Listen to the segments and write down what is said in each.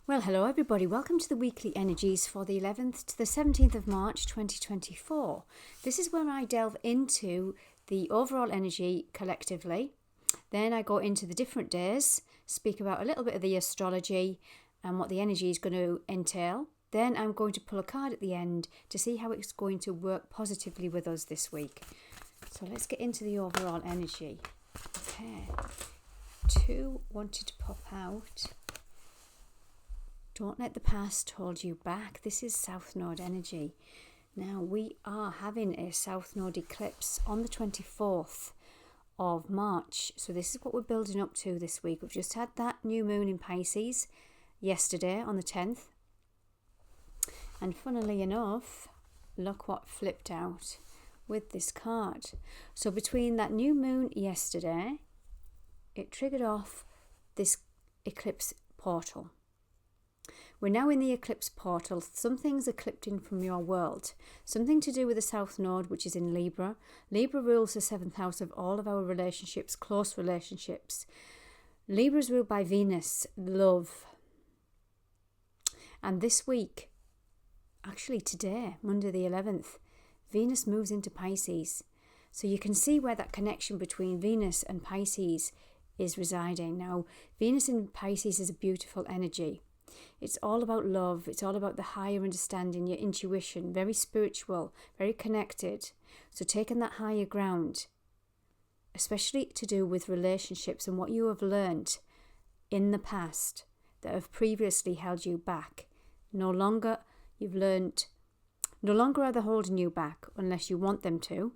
Well, hello everybody. Welcome to the weekly energies for the 11th to the 17th of March 2024. This is where I delve into the overall energy collectively. Then I go into the different days, speak about a little bit of the astrology and what the energy is going to entail. Then I'm going to pull a card at the end to see how it's going to work positively with us this week. So let's get into the overall energy. Okay. 2 wanted to pop out. Don't let the past hold you back. This is South Node energy. Now, we are having a South Node eclipse on the 24th of March. So this is what we're building up to this week. We've just had that new moon in Pisces yesterday on the 10th. And funnily enough, look what flipped out with this card. So between that new moon yesterday, it triggered off this eclipse portal. We're now in the eclipse portal. Something's eclipsing from your world. Something to do with the South Node, which is in Libra. Libra rules the 7th house of all of our relationships, close relationships. Libra is ruled by Venus, love. And this week, actually today, Monday the 11th, Venus moves into Pisces. So you can see where that connection between Venus and Pisces is residing. Now, Venus in Pisces is a beautiful energy. It's all about love. It's all about the higher understanding, your intuition, very spiritual, very connected. So taking that higher ground, especially to do with relationships and what you have learned in the past that have previously held you back. No longer are they holding you back unless you want them to.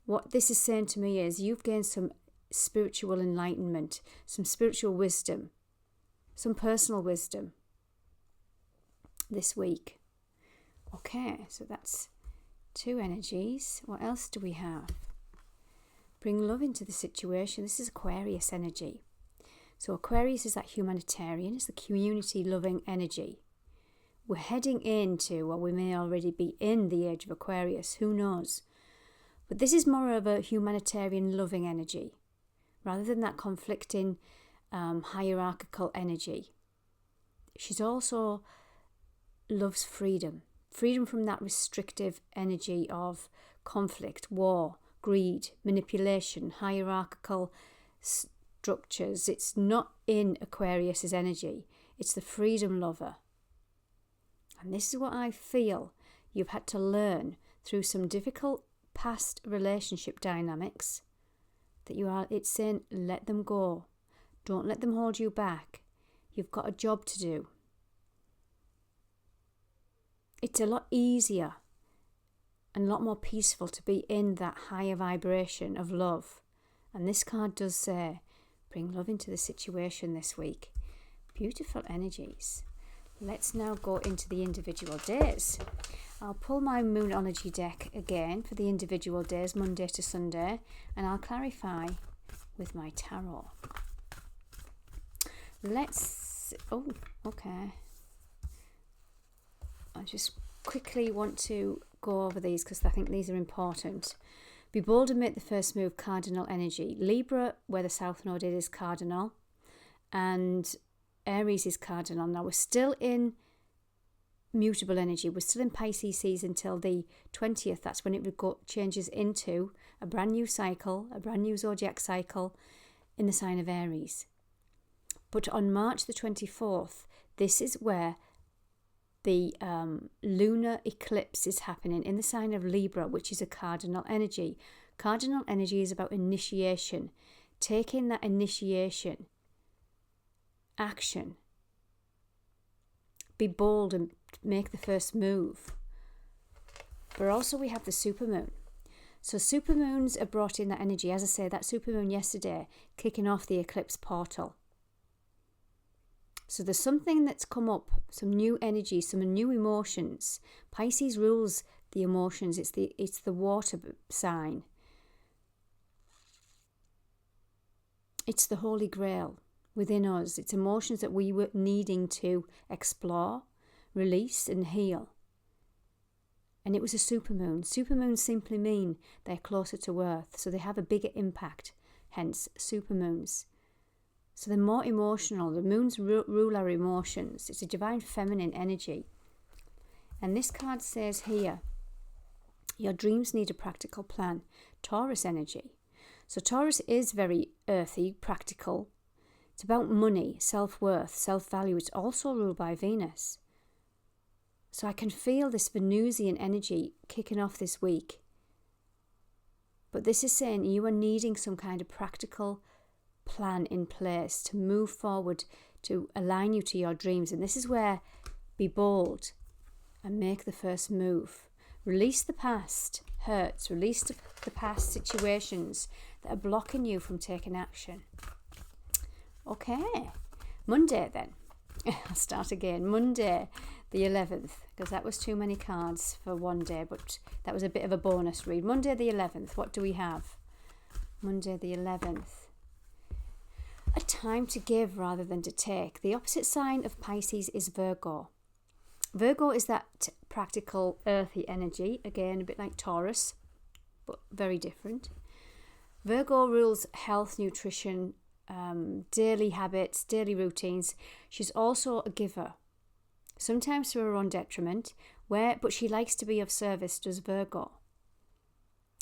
What this is saying to me is you've gained some spiritual enlightenment, some spiritual wisdom, some personal wisdom this week. Okay, so that's 2 energies. What else do we have? Bring love into the situation. This is Aquarius energy. So Aquarius is that humanitarian, it's the community loving energy. We're heading into, or we may already be in the age of Aquarius, who knows? But this is more of a humanitarian loving energy rather than that conflicting hierarchical energy. She's also loves freedom from that restrictive energy of conflict, war, greed, manipulation, hierarchical structures. It's not in Aquarius's energy. It's the freedom lover. And this is what I feel you've had to learn through some difficult past relationship dynamics, that it's saying let them go. Don't let them hold you back. You've got a job to do. It's a lot easier and a lot more peaceful to be in that higher vibration of love. And this card does say, bring love into the situation this week. Beautiful energies. Let's now go into the individual days. I'll pull my Moonology deck again for the individual days, Monday to Sunday, and I'll clarify with my tarot. Okay. I just quickly want to go over these because I think these are important. Be bold and make the first move, cardinal energy. Libra, where the South Node is cardinal, and Aries is cardinal. Now we're still in mutable energy. We're still in Pisces season until the 20th. That's when it changes into a brand new cycle, a brand new zodiac cycle in the sign of Aries. But on March the 24th, this is where the lunar eclipse is happening in the sign of Libra, which is a cardinal energy. Cardinal energy is about initiation, taking that initiation action. Be bold and make the first move. But also we have the supermoon. So supermoons are brought in that energy. As I say, that supermoon yesterday kicking off the eclipse portal. So there's something that's come up, some new energy, some new emotions. Pisces rules the emotions. It's the water sign. It's the Holy Grail within us. It's emotions that we were needing to explore, release and heal. And it was a supermoon. Supermoons simply mean they're closer to Earth, so they have a bigger impact, hence supermoons. So they're more emotional. The moon's rule our emotions. It's a divine feminine energy. And this card says here, your dreams need a practical plan. Taurus energy. So Taurus is very earthy, practical. It's about money, self-worth, self-value. It's also ruled by Venus. So I can feel this Venusian energy kicking off this week. But this is saying you are needing some kind of practical plan in place to move forward, to align you to your dreams. And this is where be bold and make the first move. Release the past hurts. Release the past situations that are blocking you from taking action. Okay, Monday then. I'll start again. Monday the 11th, because that was too many cards for one day, but that was a bit of a bonus read. Monday the 11th, what do we have? Monday the 11th. A time to give rather than to take. The opposite sign of Pisces is Virgo. Virgo is that practical, earthy energy. Again, a bit like Taurus, but very different. Virgo rules health, nutrition, daily habits, daily routines. She's also a giver, sometimes to her own detriment, but she likes to be of service, does Virgo.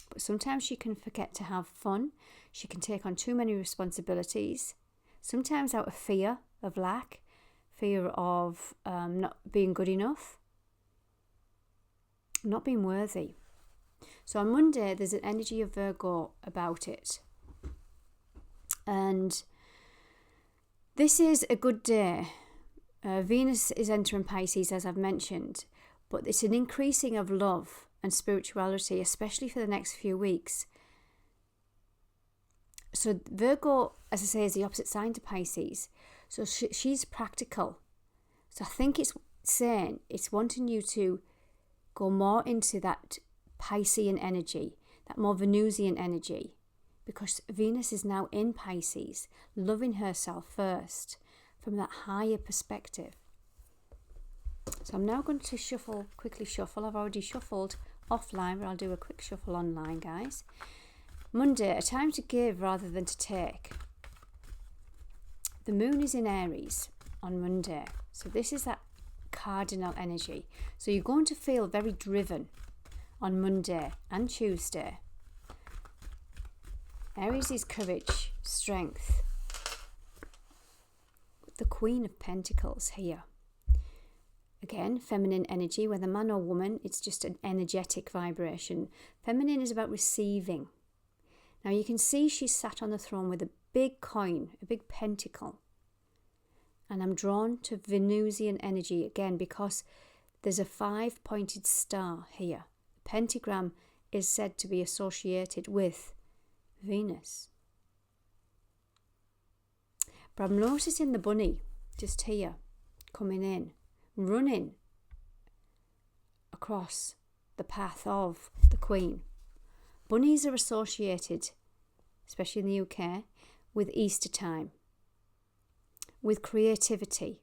But sometimes she can forget to have fun. She can take on too many responsibilities, sometimes out of fear of lack, fear of not being good enough, not being worthy. So on Monday, there's an energy of Virgo about it. And this is a good day. Venus is entering Pisces, as I've mentioned, but it's an increasing of love and spirituality, especially for the next few weeks. So Virgo, as I say, is the opposite sign to Pisces. So she's practical. So I think it's saying, it's wanting you to go more into that Piscean energy, that more Venusian energy, because Venus is now in Pisces, loving herself first from that higher perspective. So I'm now going to quickly shuffle. I've already shuffled offline, but I'll do a quick shuffle online, guys. Monday, a time to give rather than to take. The moon is in Aries on Monday. So this is that cardinal energy. So you're going to feel very driven on Monday and Tuesday. Aries is courage, strength. The Queen of Pentacles here. Again, feminine energy, whether man or woman, it's just an energetic vibration. Feminine is about receiving. Now you can see she's sat on the throne with a big coin, a big pentacle. And I'm drawn to Venusian energy again because there's a 5-pointed star here. The pentagram is said to be associated with Venus. But I'm noticing the bunny just here, coming in, running across the path of the Queen. Bunnies are associated, especially in the UK, with Easter time, with creativity.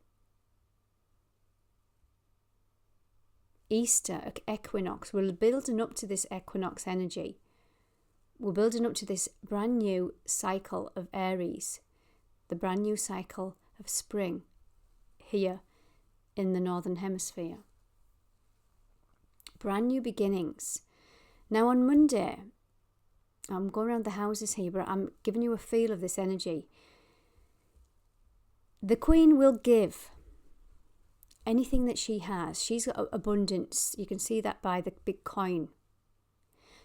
Easter, equinox, we're building up to this equinox energy. We're building up to this brand new cycle of Aries, the brand new cycle of spring here in the Northern Hemisphere. Brand new beginnings. Now on Monday, I'm going around the houses here, but I'm giving you a feel of this energy. The Queen will give anything that she has. She's got abundance. You can see that by the big coin.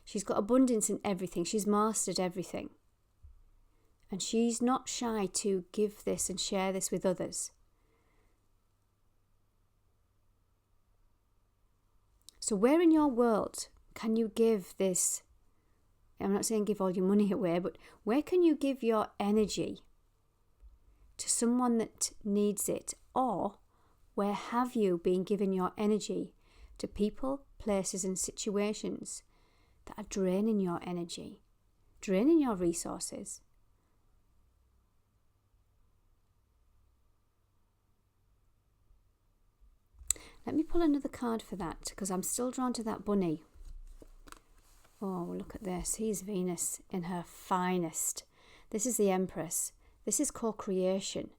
She's got abundance in everything. She's mastered everything. And she's not shy to give this and share this with others. So where in your world can you give this? I'm not saying give all your money away, but where can you give your energy to someone that needs it? Or where have you been giving your energy to people, places and situations that are draining your energy, draining your resources? Let me pull another card for that, because I'm still drawn to that bunny. Oh, look at this. He's Venus in her finest. This is the Empress. This is co-creation.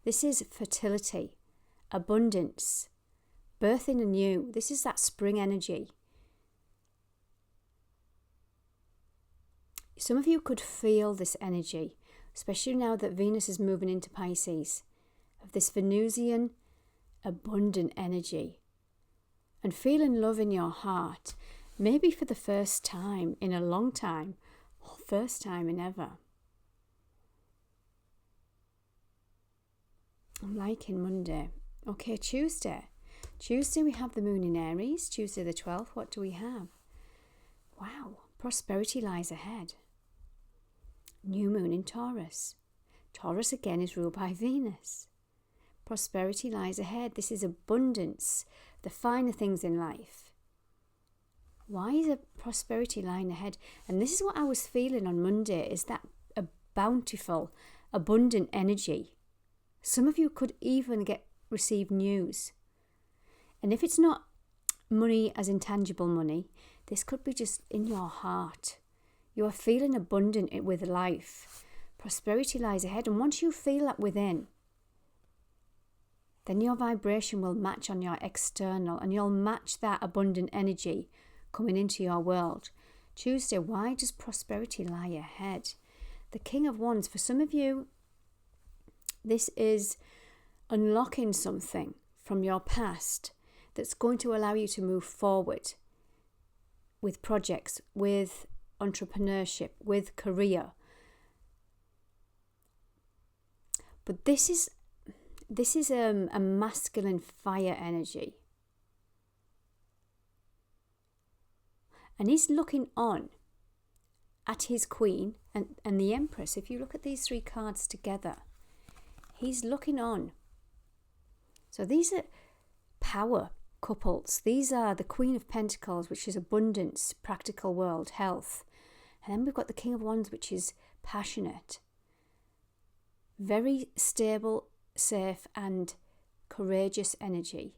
This is fertility, abundance, birthing anew. This is that spring energy. Some of you could feel this energy, especially now that Venus is moving into Pisces, of this Venusian abundant energy. And feeling love in your heart, maybe for the first time in a long time, or first time in ever. I'm liking Monday. Okay, Tuesday. Tuesday we have the moon in Aries. Tuesday the 12th, what do we have? Wow, prosperity lies ahead. New moon in Taurus. Taurus again is ruled by Venus. Prosperity lies ahead. This is abundance, the finer things in life. Why is a prosperity lying ahead? And this is what I was feeling on Monday, is that a bountiful, abundant energy. Some of you could even receive news. And if it's not money as intangible money, this could be just in your heart. You are feeling abundant with life. Prosperity lies ahead. And once you feel that within, then your vibration will match on your external, and you'll match that abundant energy coming into your world. Tuesday, why does prosperity lie ahead? The King of Wands, for some of you, this is unlocking something from your past that's going to allow you to move forward with projects, with entrepreneurship, with career. But this is a masculine fire energy. And he's looking on at his queen and the Empress. If you look at these three cards together, he's looking on. So these are power couples. These are the Queen of Pentacles, which is abundance, practical world, health. And then we've got the King of Wands, which is passionate, very stable, safe and courageous energy.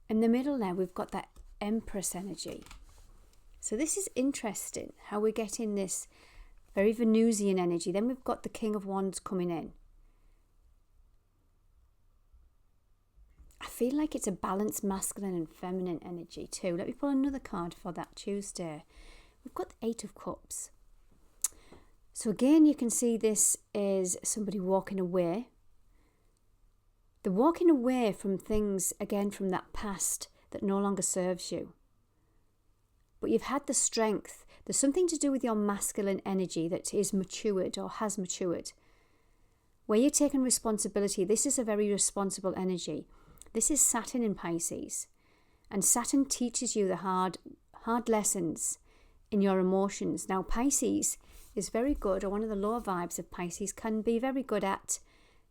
In the middle now, we've got that Empress energy. So this is interesting, how we're getting this very Venusian energy. Then we've got the King of Wands coming in. I feel like it's a balanced masculine and feminine energy too. Let me pull another card for that Tuesday. We've got the Eight of Cups. So again, you can see this is somebody walking away. They're walking away from things, again, from that past that no longer serves you. But you've had the strength. There's something to do with your masculine energy that is matured or has matured. Where you're taking responsibility, this is a very responsible energy. This is Saturn in Pisces. And Saturn teaches you the hard lessons in your emotions. Now, Pisces is very good, or one of the lower vibes of Pisces can be very good at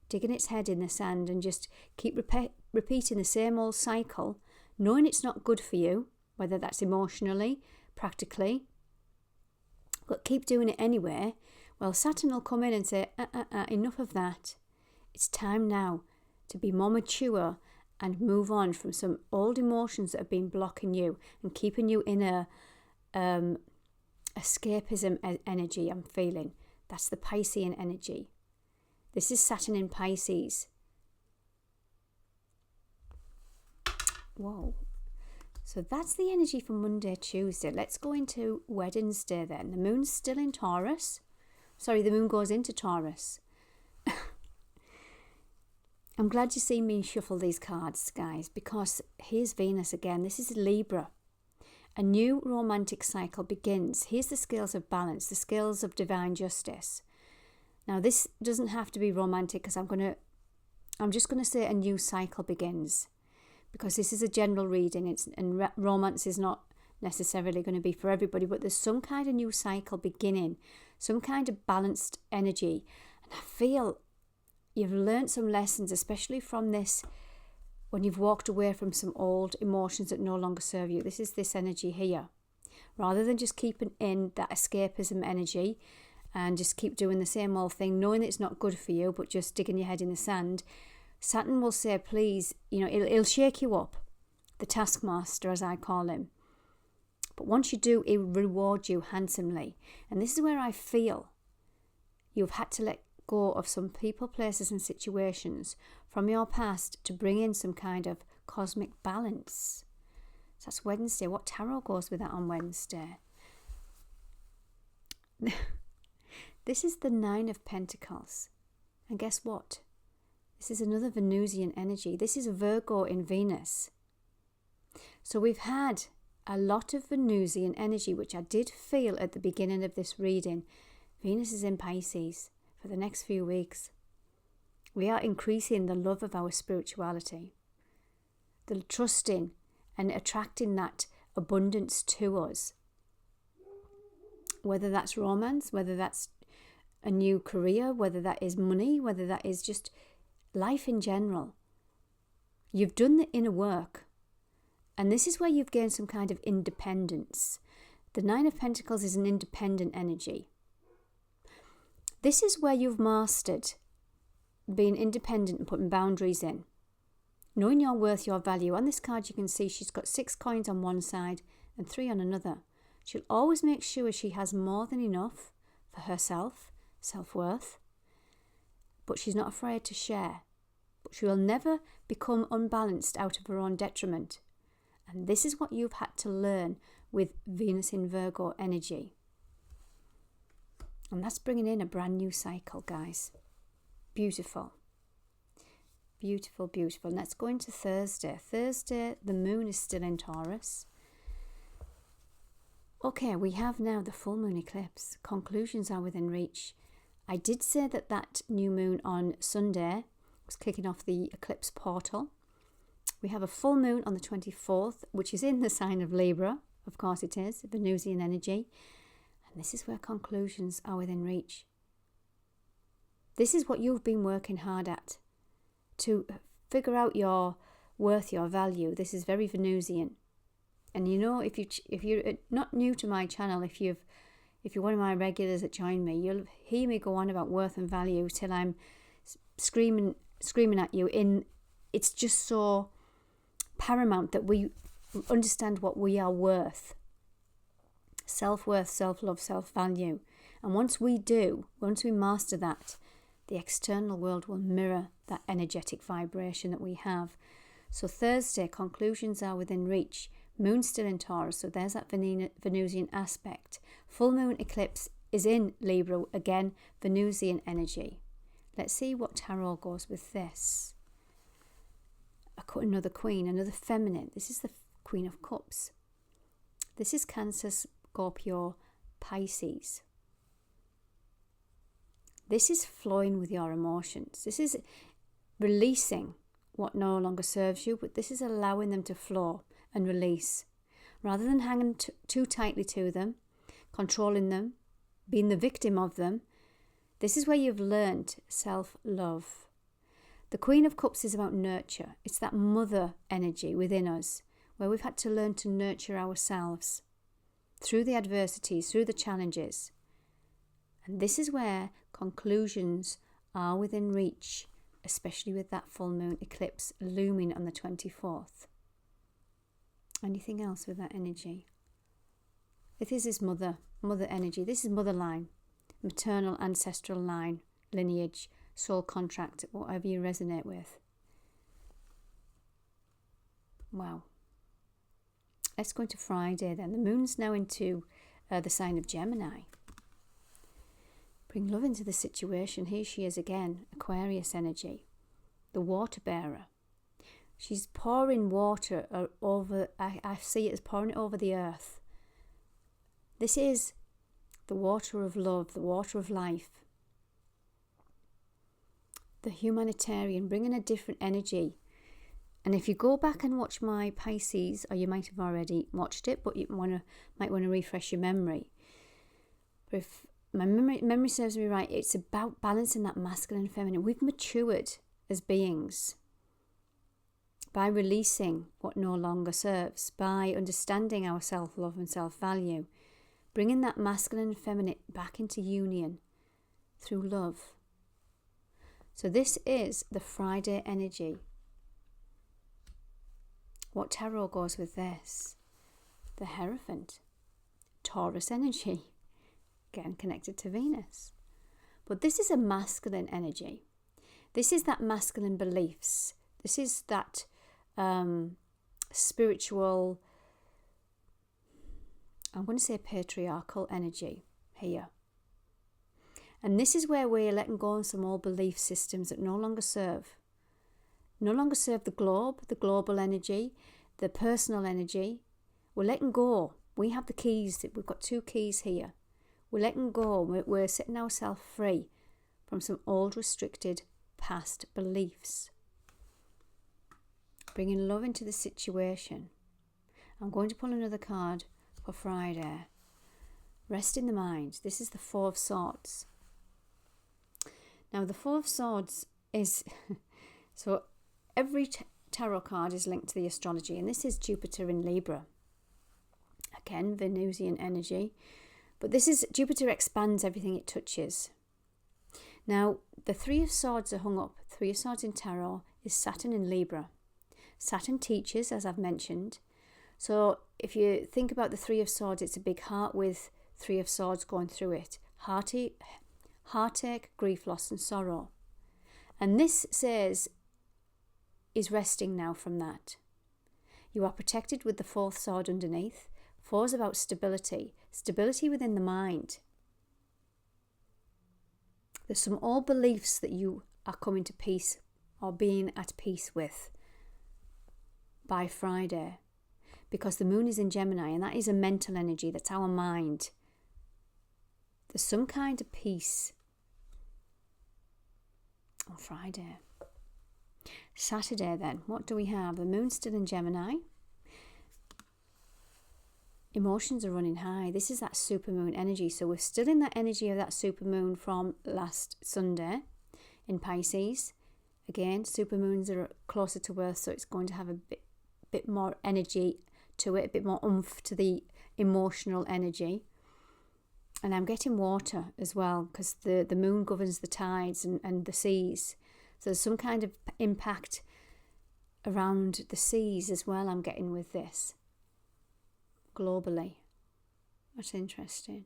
digging its head in the sand and just keep repeating the same old cycle, knowing it's not good for you, whether that's emotionally, practically, but keep doing it anyway. Well, Saturn will come in and say, enough of that. It's time now to be more mature and move on from some old emotions that have been blocking you and keeping you in a escapism energy. I'm feeling that's the Piscean energy. This is Saturn in Pisces. Whoa. So that's the energy for Monday, Tuesday. Let's go into Wednesday then. The moon's still in Taurus. Sorry, the moon goes into Taurus. I'm glad you see me shuffle these cards, guys, because here's Venus again. This is Libra. A new romantic cycle begins. Here's the scales of balance, the scales of divine justice. Now, this doesn't have to be romantic, because I'm just going to say a new cycle begins, because this is a general reading. And romance is not necessarily going to be for everybody, but there's some kind of new cycle beginning, some kind of balanced energy. And I feel you've learned some lessons, especially from this, when you've walked away from some old emotions that no longer serve you. This is this energy here. Rather than just keeping in that escapism energy and just keep doing the same old thing, knowing it's not good for you, but just digging your head in the sand, Saturn will say, please, it'll shake you up, the taskmaster, as I call him. But once you do, it will reward you handsomely. And this is where I feel you've had to let go of some people, places and situations from your past to bring in some kind of cosmic balance. So that's Wednesday. What tarot goes with that on Wednesday? This is the Nine of Pentacles. And guess what? This is another Venusian energy. This is Virgo in Venus. So we've had a lot of Venusian energy, which I did feel at the beginning of this reading. Venus is in Pisces for the next few weeks. We are increasing the love of our spirituality, the trusting and attracting that abundance to us. Whether that's romance, whether that's a new career, whether that is money, whether that is just life in general. You've done the inner work. And this is where you've gained some kind of independence. The Nine of Pentacles is an independent energy. This is where you've mastered being independent and putting boundaries in. Knowing your worth, your value. On this card you can see she's got 6 coins on one side and 3 on another. She'll always make sure she has more than enough for herself, self-worth. But she's not afraid to share. But she will never become unbalanced out of her own detriment. And this is what you've had to learn with Venus in Virgo energy. And that's bringing in a brand new cycle, guys. Beautiful. Beautiful, beautiful. And let's go into Thursday. Thursday, the moon is still in Taurus. Okay, we have now the full moon eclipse. Conclusions are within reach. I did say that new moon on Sunday was kicking off the eclipse portal. We have a full moon on the 24th, which is in the sign of Libra. Of course it is, Venusian energy. And this is where conclusions are within reach. This is what you've been working hard at. To figure out your worth, your value. This is very Venusian. And you know, if you're not new to my channel, if you're one of my regulars that join me, you'll hear me go on about worth and value till I'm screaming at you. It's just so paramount that we understand what we are worth. Self-worth, self-love, self-value. And once we master that, the external world will mirror that energetic vibration that we have. So Thursday, conclusions are within reach. Moon still in Taurus, so there's that Venusian aspect. Full moon eclipse is in Libra, again, Venusian energy. Let's see what tarot goes with this. Another queen, another feminine. This is the Queen of Cups. This is Cancer, Scorpio, Pisces. This is flowing with your emotions. This is releasing what no longer serves you, but this is allowing them to flow and release. Rather than hanging too tightly to them, controlling them, being the victim of them, this is where you've learned self-love. The Queen of Cups is about nurture. It's that mother energy within us, where we've had to learn to nurture ourselves through the adversities, through the challenges. And this is where conclusions are within reach, especially with that full moon eclipse looming on the 24th. Anything else with that energy? It is this mother energy. This is mother line, maternal, ancestral line, lineage, soul contract, whatever you resonate with. Wow. Let's go into Friday then. The moon's now into the sign of Gemini. Bring love into the situation. Here she is again, Aquarius energy, the water bearer. She's pouring water over, I see it as pouring it over the earth. This is the water of love, the water of life. The humanitarian, bringing a different energy. And if you go back and watch my Pisces, or you might have already watched it, but you might want to refresh your memory. But if my memory serves me right, it's about balancing that masculine and feminine. We've matured as beings by releasing what no longer serves, by understanding our self-love and self-value, bringing that masculine and feminine back into union through love. So this is the Friday energy. What tarot goes with this? The Hierophant. Taurus energy, again connected to Venus. But this is a masculine energy. This is that masculine beliefs. This is that spiritual, I'm going to say patriarchal energy here. And this is where we're letting go of some old belief systems that no longer serve. No longer serve the global energy, the personal energy. We're letting go. We have the keys. We've got 2 keys here. We're letting go. We're setting ourselves free from some old restricted past beliefs. Bringing love into the situation. I'm going to pull another card for Friday. Rest in the mind. This is the 4 of Swords. Now the 4 of Swords is, so every tarot card is linked to the astrology, and this is Jupiter in Libra. Again, Venusian energy. But this is, Jupiter expands everything it touches. Now, the 3 of Swords are hung up. 3 of Swords in tarot is Saturn in Libra. Saturn teaches, as I've mentioned. So if you think about the 3 of Swords, it's a big heart with 3 of Swords going through it. Heartache, grief, loss and sorrow. And this says, is resting now from that. You are protected with the 4th sword underneath. 4 is about stability. Stability within the mind. There's some old beliefs that you are coming to peace or being at peace with by Friday. Because the moon is in Gemini, and that is a mental energy. That's our mind. There's some kind of peace on Friday. Saturday then, what do we have? The moon's still in Gemini. Emotions are running high. This is that supermoon energy. So we're still in that energy of that supermoon from last Sunday in Pisces. Again, supermoons are closer to Earth, so it's going to have a bit more energy to it, a bit more oomph to the emotional energy. And I'm getting water as well, because the moon governs the tides and the seas. So there's some kind of impact around the seas as well I'm getting with this. Globally. That's interesting.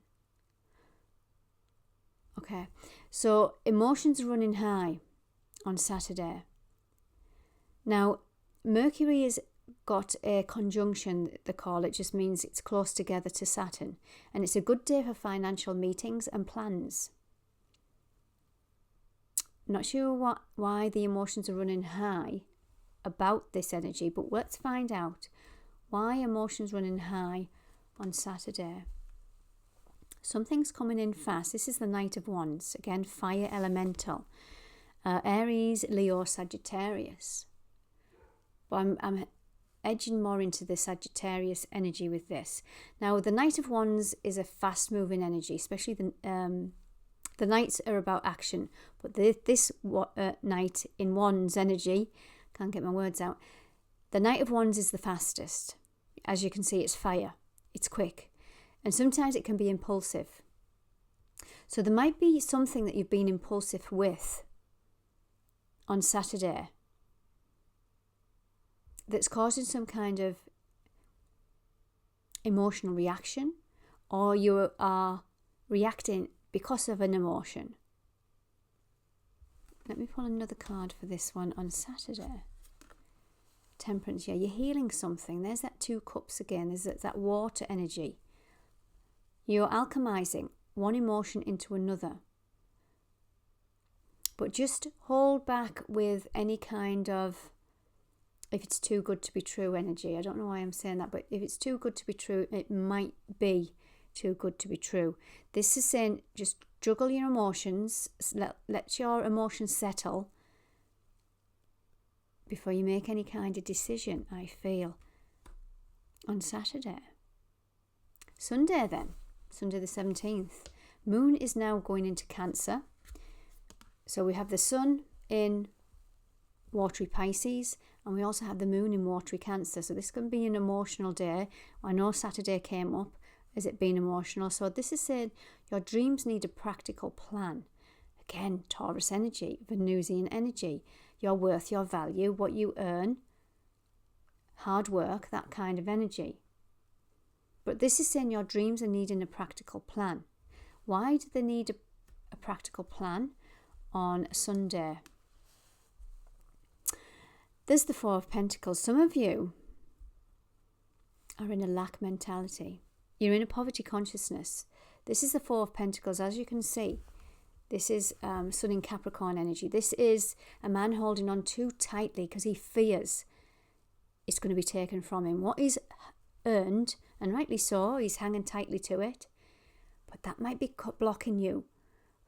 Okay. So emotions are running high on Saturday. Now, Mercury has got a conjunction, they call it, just means it's close together to Saturn. And it's a good day for financial meetings and plans. Not sure why the emotions are running high about this energy, but let's find out why emotions running high on Saturday. Something's coming in fast. This is the Knight of Wands. Again, fire elemental. Aries, Leo, Sagittarius. But I'm edging more into the Sagittarius energy with this. Now, the Knight of Wands is a fast-moving energy, especially the Knights are about action. But this Knight in Wands energy, can't get my words out. The Knight of Wands is the fastest. As you can see, it's fire. It's quick. And sometimes it can be impulsive. So there might be something that you've been impulsive with on Saturday that's causing some kind of emotional reaction, or you are reacting because of an emotion. Let me pull another card for this one on Saturday. Temperance, yeah, you're healing something. There's that 2 cups again. There's that water energy. You're alchemizing one emotion into another. But just hold back with any kind of, if it's too good to be true energy. I don't know why I'm saying that, but if it's too good to be true, it might be too good to be true. This is saying just juggle your emotions, let your emotions settle before you make any kind of decision, I feel, on Saturday. Sunday then, Sunday the 17th. Moon is now going into Cancer. So we have the sun in watery Pisces, and we also have the moon in watery Cancer. So this can be an emotional day. I know Saturday came up as it being emotional. So this is saying your dreams need a practical plan. Again, Taurus energy, Venusian energy. Your worth, your value, what you earn, hard work, that kind of energy. But this is saying your dreams are needing a practical plan. Why do they need a practical plan on Sunday? There's the Four of Pentacles. Some of you are in a lack mentality. You're in a poverty consciousness. This is the Four of Pentacles, as you can see. This is Sun in Capricorn energy. This is a man holding on too tightly because he fears it's going to be taken from him. What he's earned, and rightly so, he's hanging tightly to it. But that might be blocking you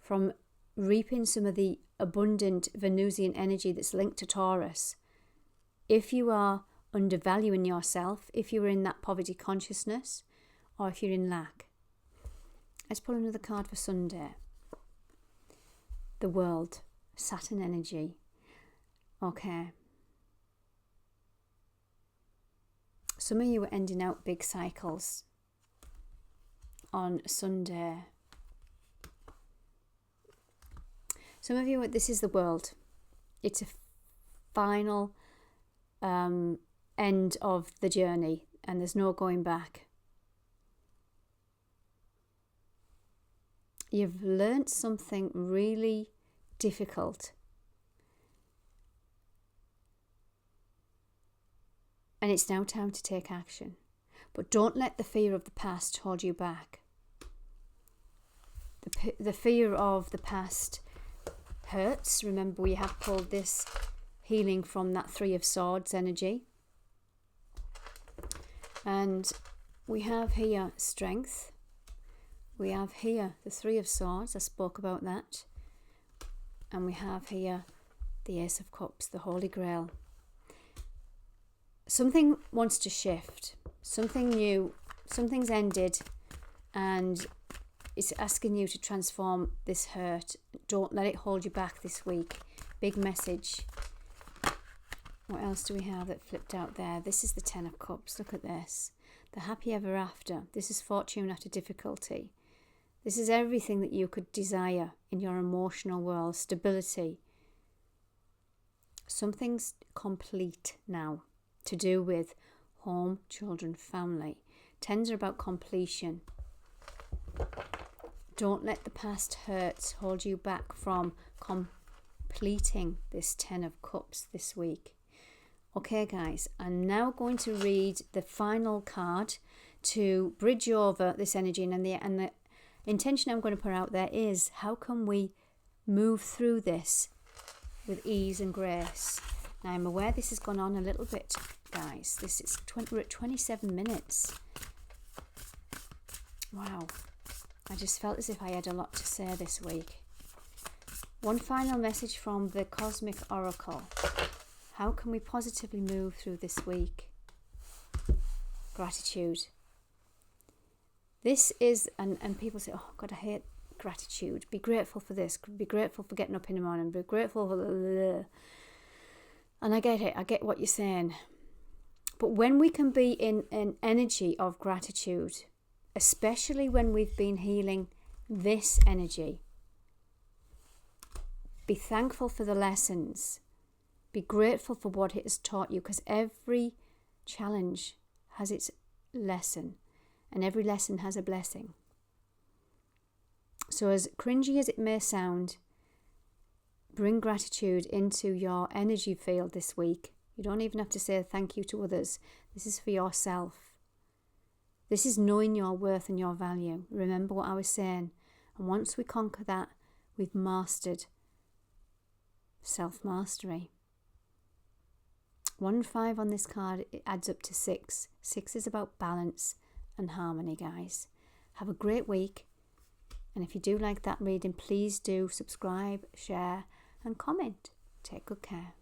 from reaping some of the abundant Venusian energy that's linked to Taurus. If you are undervaluing yourself, if you are in that poverty consciousness, or if you're in lack. Let's pull another card for Sunday. The World, Saturn energy. Okay. Some of you are ending out big cycles on Sunday. Some of you, this is the World. It's a final end of the journey, and there's no going back. You've learnt something really difficult. And it's now time to take action. But don't let the fear of the past hold you back. The fear of the past hurts. Remember, we have pulled this healing from that Three of Swords energy. And we have here strength. We have here the Three of Swords. I spoke about that. And we have here the Ace of Cups, the Holy Grail. Something wants to shift. Something new. Something's ended. And it's asking you to transform this hurt. Don't let it hold you back this week. Big message. What else do we have that flipped out there? This is the Ten of Cups. Look at this. The happy ever after. This is fortune after difficulty. This is everything that you could desire in your emotional world. Stability. Something's complete now to do with home, children, family. Tens are about completion. Don't let the past hurts hold you back from completing this Ten of Cups this week. Okay, guys, I'm now going to read the final card to bridge over this energy, and the intention I'm going to put out there is, how can we move through this with ease and grace? Now, I'm aware this has gone on a little bit, guys. We're at 27 minutes. Wow. I just felt as if I had a lot to say this week. One final message from the Cosmic Oracle. How can we positively move through this week? Gratitude. This is, and people say, oh God, I hate gratitude. Be grateful for this. Be grateful for getting up in the morning. Be grateful for the... And I get it. I get what you're saying. But when we can be in an energy of gratitude, especially when we've been healing this energy, be thankful for the lessons. Be grateful for what it has taught you, because every challenge has its lesson, and every lesson has a blessing. So as cringy as it may sound, bring gratitude into your energy field this week. You don't even have to say thank you to others. This is for yourself. This is knowing your worth and your value. Remember what I was saying. And once we conquer that, we've mastered self-mastery. 1 and 5 on this card, it adds up to 6. 6 is about balance and harmony, guys. Have a great week. And if you do like that reading, please do subscribe, share and comment. Take good care.